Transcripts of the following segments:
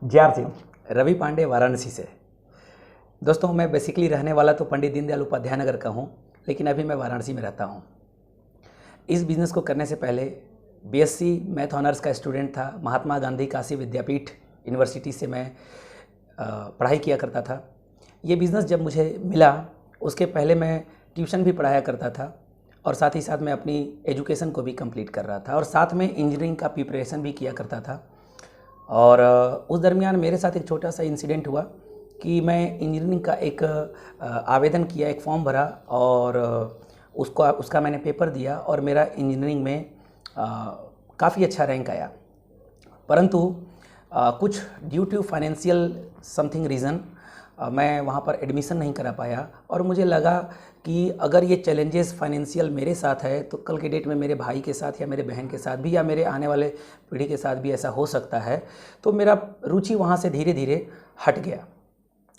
जय आर सिंह, रवि पांडे वाराणसी से। दोस्तों, मैं बेसिकली रहने वाला तो पंडित दीनदयाल उपाध्याय नगर का हूँ, लेकिन अभी मैं वाराणसी में रहता हूँ। इस बिज़नेस को करने से पहले बीएससी मैथ ऑनर्स का स्टूडेंट था। महात्मा गांधी काशी विद्यापीठ यूनिवर्सिटी से मैं पढ़ाई किया करता था। ये बिज़नेस जब मुझे मिला, उसके पहले मैं ट्यूशन भी पढ़ाया करता था और साथ ही साथ मैं अपनी एजुकेशन को भी कंप्लीट कर रहा था और साथ में इंजीनियरिंग का प्रिपरेशन भी किया करता था। और उस दरमियान मेरे साथ एक छोटा सा इंसिडेंट हुआ कि मैं इंजीनियरिंग का एक आवेदन किया, एक फॉर्म भरा और उसका मैंने पेपर दिया और मेरा इंजीनियरिंग में काफ़ी अच्छा रैंक आया। परंतु कुछ due to financial something reason मैं वहाँ पर एडमिशन नहीं करा पाया और मुझे लगा कि अगर ये चैलेंजेस फाइनेंशियल मेरे साथ है तो कल के डेट में मेरे भाई के साथ या मेरे बहन के साथ भी या मेरे आने वाले पीढ़ी के साथ भी ऐसा हो सकता है। तो मेरा रुचि वहाँ से धीरे धीरे हट गया।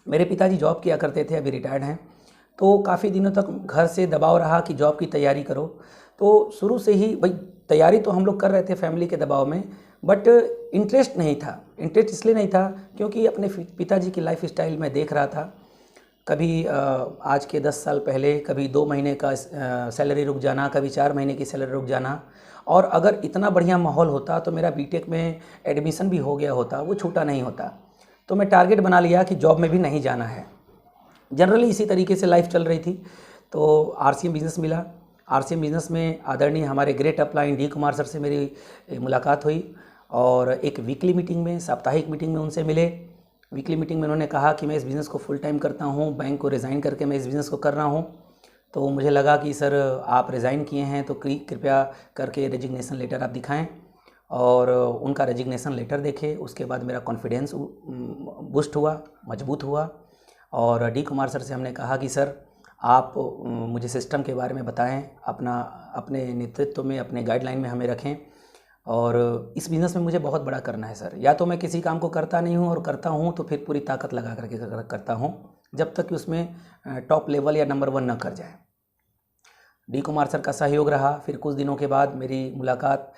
मेरे पिताजी जॉब किया करते थे, अभी रिटायर्ड हैं, तो काफ़ी दिनों तक घर से दबाव रहा कि जॉब की तैयारी करो। तो शुरू से ही भाई तैयारी तो हम लोग कर रहे थे फैमिली के दबाव में, बट इंटरेस्ट नहीं था। इंटरेस्ट इसलिए नहीं था क्योंकि अपने पिताजी की लाइफ स्टाइल में देख रहा था। कभी आज के 10 साल पहले कभी 2 महीने का सैलरी रुक जाना, कभी 4 महीने की सैलरी रुक जाना। और अगर इतना बढ़िया माहौल होता तो मेरा बीटेक में एडमिशन भी हो गया होता, वो छूटा नहीं होता। तो मैं टारगेट बना लिया कि जॉब में भी नहीं जाना है। जनरली इसी तरीके से लाइफ चल रही थी। तो आरसीएम बिज़नेस मिला। आरसीएम बिज़नेस में आदरणीय हमारे great upline D Kumar sir से मेरी मुलाकात हुई और एक वीकली मीटिंग में, साप्ताहिक मीटिंग में उनसे मिले। वीकली मीटिंग में उन्होंने कहा कि मैं इस बिज़नेस को फुल टाइम करता हूँ, बैंक को रिज़ाइन करके मैं इस बिज़नेस को कर रहा हूँ। तो मुझे लगा कि सर आप रिज़ाइन किए हैं तो कृपया करके रेजिग्नेशन लेटर आप दिखाएं। और उनका रेजिग्नेशन लेटर देखे, उसके बाद मेरा कॉन्फिडेंस बूस्ट हुआ, मजबूत हुआ। और डी कुमार सर से हमने कहा कि सर आप मुझे सिस्टम के बारे में बताएं, अपने नेतृत्व में, अपने गाइडलाइन में हमें रखें। और इस बिज़नेस में मुझे बहुत बड़ा करना है सर। या तो मैं किसी काम को करता नहीं हूँ और करता हूँ तो फिर पूरी ताकत लगा करके करता हूँ, जब तक कि उसमें टॉप लेवल या नंबर 1 न कर जाए। डी कुमार सर का सहयोग रहा। फिर कुछ दिनों के बाद मेरी मुलाकात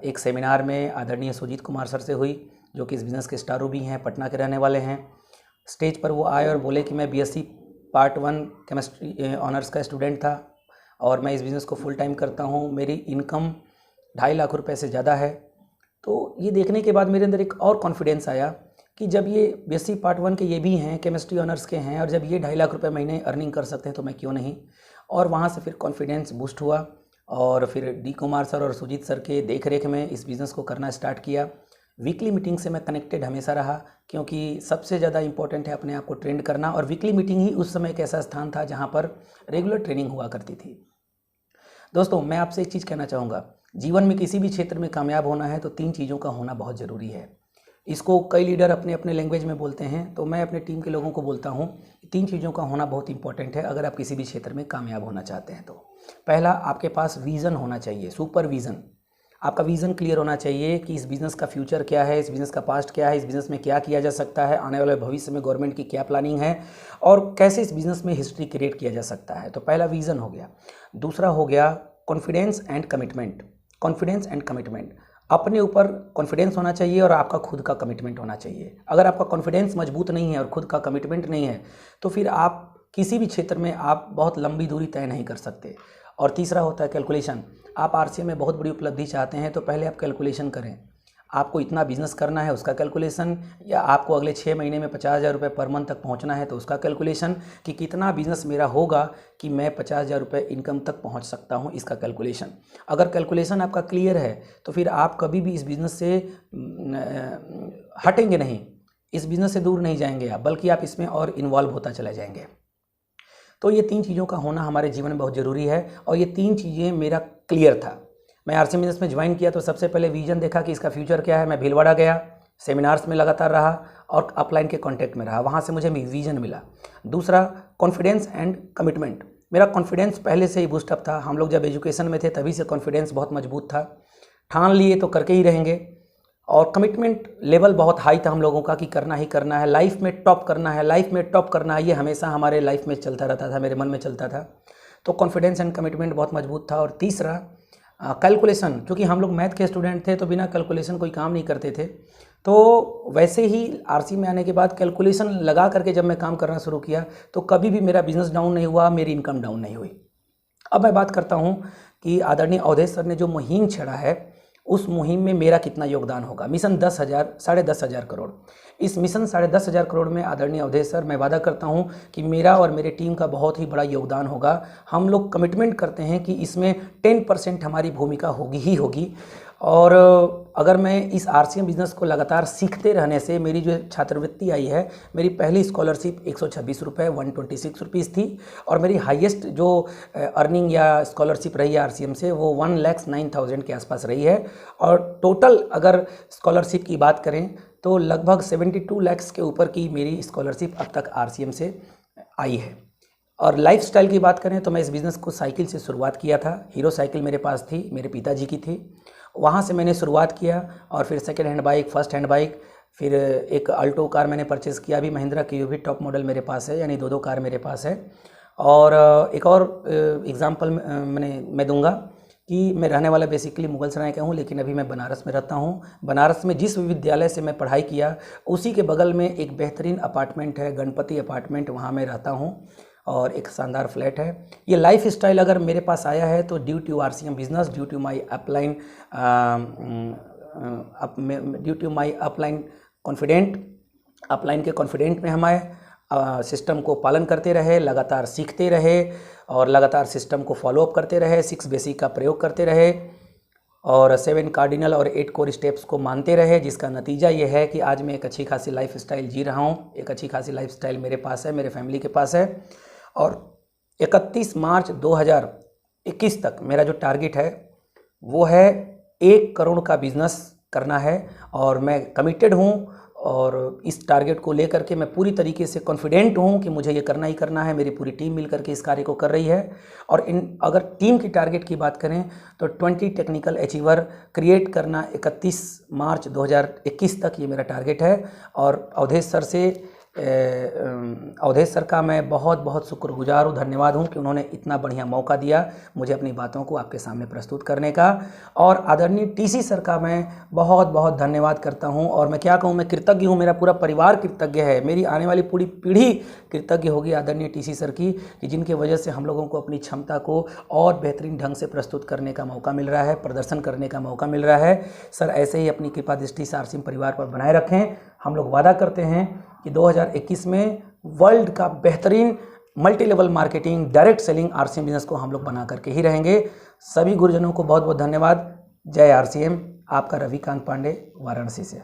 एक सेमिनार में आदरणीय सुजीत कुमार सर से हुई, जो कि इस बिज़नेस के स्टार भी हैं, पटना के रहने वाले हैं। स्टेज पर वो आए और बोले कि मैं बीएससी पार्ट 1 केमिस्ट्री ऑनर्स का स्टूडेंट था और मैं इस बिज़नेस को फुल टाइम करता हूँ। मेरी इनकम 2.5 लाख रुपए से ज़्यादा है। तो ये देखने के बाद मेरे अंदर एक और कॉन्फिडेंस आया कि जब ये बीएससी पार्ट 1 के ये भी हैं, केमिस्ट्री ऑनर्स के हैं, और जब ये 2.5 लाख रुपए महीने अर्निंग कर सकते हैं तो मैं क्यों नहीं। और वहाँ से फिर कॉन्फिडेंस बूस्ट हुआ और फिर डी कुमार सर और सुजीत सर के देख रेख में इस बिज़नेस को करना स्टार्ट किया। वीकली मीटिंग से मैं कनेक्टेड हमेशा रहा क्योंकि सबसे ज़्यादा इंपॉर्टेंट है अपने आप को ट्रेंड करना। और वीकली मीटिंग ही उस समय एक ऐसा स्थान था जहाँ पर रेगुलर ट्रेनिंग हुआ करती थी। दोस्तों, मैं आपसे एक चीज़ कहना चाहूँगा, जीवन में किसी भी क्षेत्र में कामयाब होना है तो 3 चीज़ों का होना बहुत ज़रूरी है। इसको कई लीडर अपने अपने लैंग्वेज में बोलते हैं, तो मैं अपने टीम के लोगों को बोलता हूँ 3 चीज़ों का होना बहुत इंपॉर्टेंट है अगर आप किसी भी क्षेत्र में कामयाब होना चाहते हैं तो। पहला, आपके पास विज़न होना चाहिए, सुपर विज़न। आपका विज़न क्लियर होना चाहिए कि इस बिज़नेस का फ्यूचर क्या है, इस बिज़नेस का पास्ट क्या है, इस बिज़नेस में क्या किया जा सकता है, आने वाले भविष्य में गवर्नमेंट की क्या प्लानिंग है और कैसे इस बिज़नेस में हिस्ट्री क्रिएट किया जा सकता है। तो पहला विज़न हो गया। दूसरा हो गया confidence and commitment. Confidence and commitment, अपने ऊपर कॉन्फिडेंस होना चाहिए और आपका खुद का कमिटमेंट होना चाहिए। अगर आपका कॉन्फिडेंस मजबूत नहीं है और खुद का कमिटमेंट नहीं है तो फिर आप किसी भी क्षेत्र में आप बहुत लंबी दूरी तय नहीं कर सकते। और तीसरा होता है कैलकुलेशन। आप आरसीएम में बहुत बड़ी उपलब्धि चाहते हैं तो पहले आप कैलकुलेशन करें, आपको इतना बिजनेस करना है उसका कैलकुलेशन, या आपको अगले 6 महीने में 50,000 रुपये पर मंथ तक पहुंचना है तो उसका कैलकुलेशन, कि कितना बिजनेस मेरा होगा कि मैं 50,000 रुपये इनकम तक पहुंच सकता हूं, इसका कैलकुलेशन। अगर कैलकुलेशन आपका क्लियर है तो फिर आप कभी भी इस बिज़नेस से हटेंगे नहीं, इस बिज़नेस से दूर नहीं जाएंगे आप, बल्कि आप इसमें और इन्वॉल्व होता चले जाएंगे। तो ये 3 चीज़ों का होना हमारे जीवन में बहुत ज़रूरी है और ये 3 चीज़ें मेरा क्लियर था। मैं आरसीएम बिज़नेस में ज्वाइन किया तो सबसे पहले विजन देखा कि इसका फ्यूचर क्या है। मैं भीलवाड़ा गया, सेमिनार्स में लगातार रहा और अपलाइन के कांटेक्ट में रहा, वहाँ से मुझे विजन मिला। दूसरा, कॉन्फिडेंस एंड कमिटमेंट। मेरा कॉन्फिडेंस पहले से ही बूस्टअप था। हम लोग जब एजुकेशन में थे तभी से कॉन्फिडेंस बहुत मजबूत था, ठान लिए तो करके ही रहेंगे। और कमिटमेंट लेवल बहुत हाई था हम लोगों का कि करना ही करना है, लाइफ में टॉप करना है, लाइफ में टॉप करना है, ये हमेशा हमारे लाइफ में चलता रहता था, मेरे मन में चलता था। तो कॉन्फिडेंस एंड कमिटमेंट बहुत मजबूत था। और तीसरा, कैलकुलेशन, क्योंकि हम लोग मैथ के स्टूडेंट थे तो बिना कैलकुलेशन कोई काम नहीं करते थे। तो वैसे ही आरसी में आने के बाद कैलकुलेशन लगा करके जब मैं काम करना शुरू किया तो कभी भी मेरा बिजनेस डाउन नहीं हुआ, मेरी इनकम डाउन नहीं हुई। अब मैं बात करता हूँ कि आदरणीय अवधेश सर ने जो मुहिम छेड़ा है उस मुहिम में मेरा कितना योगदान होगा। मिशन 10,000 करोड़। इस मिशन 10,500 करोड़ में आदरणीय अवधेश सर, मैं वादा करता हूं कि मेरा और मेरे टीम का बहुत ही बड़ा योगदान होगा। हम लोग कमिटमेंट करते हैं कि इसमें 10% हमारी भूमिका होगी ही होगी। और अगर मैं इस आरसीएम बिज़नेस को लगातार सीखते रहने से मेरी जो छात्रवृत्ति आई है, मेरी पहली स्कॉलरशिप 126 रुपये 126 रुपीज़ थी और मेरी हाईएस्ट जो अर्निंग या स्कॉलरशिप रही है आरसीएम से वो 1,09,000 के आसपास रही है। और टोटल अगर स्कॉलरशिप की बात करें तो लगभग 72 लाख के ऊपर की मेरी स्कॉलरशिप अब तक आरसीएम से आई है। और लाइफस्टाइल की बात करें तो मैं इस बिज़नेस को साइकिल से शुरुआत किया था। हीरो साइकिल मेरे पास थी, मेरे पिताजी की थी, वहाँ से मैंने शुरुआत किया और फिर second hand bike, first hand bike, फिर एक अल्टो कार मैंने परचेज़ किया। अभी महिंद्रा की भी टॉप मॉडल मेरे पास है, यानी दो कार मेरे पास है। और एक और एग्ज़ाम्पल मैं दूंगा कि मैं रहने वाला बेसिकली मुगलसराय का हूँ, लेकिन अभी मैं बनारस में रहता हूँ। बनारस में जिस विद्यालय से मैं पढ़ाई किया उसी के बगल में एक बेहतरीन अपार्टमेंट है, गणपति अपार्टमेंट, वहाँ मैं रहता हूँ और एक शानदार फ्लैट है। ये लाइफ स्टाइल अगर मेरे पास आया है तो due to RCM business, due to my upline के कॉन्फिडेंट में हमारे सिस्टम को पालन करते रहे, लगातार सीखते रहे और लगातार सिस्टम को फॉलोअप करते रहे, 6 बेसिक का प्रयोग करते रहे और 7 कार्डिनल और 8 कोर स्टेप्स को मानते रहे, जिसका नतीजा ये है कि आज मैं एक अच्छी खासी लाइफ स्टाइल जी रहा हूँ। एक अच्छी खासी लाइफ स्टाइल मेरे पास है, मेरे फैमिली के पास है। और 31 मार्च 2021 तक मेरा जो टारगेट है वो है 1 करोड़ का बिजनेस करना है और मैं कमिटेड हूँ। और इस टारगेट को लेकर के मैं पूरी तरीके से कॉन्फिडेंट हूँ कि मुझे ये करना ही करना है। मेरी पूरी टीम मिलकर के इस कार्य को कर रही है। और अगर टीम की टारगेट की बात करें तो 20 टेक्निकल अचीवर क्रिएट करना 31 मार्च 2021 तक ये मेरा टारगेट है। और अवधेश सर का मैं बहुत बहुत शुक्रगुजार हूँ, धन्यवाद हूँ कि उन्होंने इतना बढ़िया मौका दिया मुझे अपनी बातों को आपके सामने प्रस्तुत करने का। और आदरणीय टीसी सर का मैं बहुत बहुत धन्यवाद करता हूँ। और मैं क्या कहूँ, मैं कृतज्ञ हूँ, मेरा पूरा परिवार कृतज्ञ है, मेरी आने वाली पूरी पीढ़ी कृतज्ञ होगी आदरणीय टीसी सर की, कि जिनके वजह से हम लोगों को अपनी क्षमता को और बेहतरीन ढंग से प्रस्तुत करने का मौका मिल रहा है, प्रदर्शन करने का मौका मिल रहा है। सर ऐसे ही अपनी कृपा दृष्टि आरसीएम परिवार पर बनाए रखें। हम लोग वादा करते हैं कि 2021 में वर्ल्ड का बेहतरीन multi level marketing, direct selling RCM business को हम लोग बना करके ही रहेंगे। सभी गुरुजनों को बहुत बहुत धन्यवाद। जय आरसीएम। आपका रविकांत पांडे, वाराणसी से।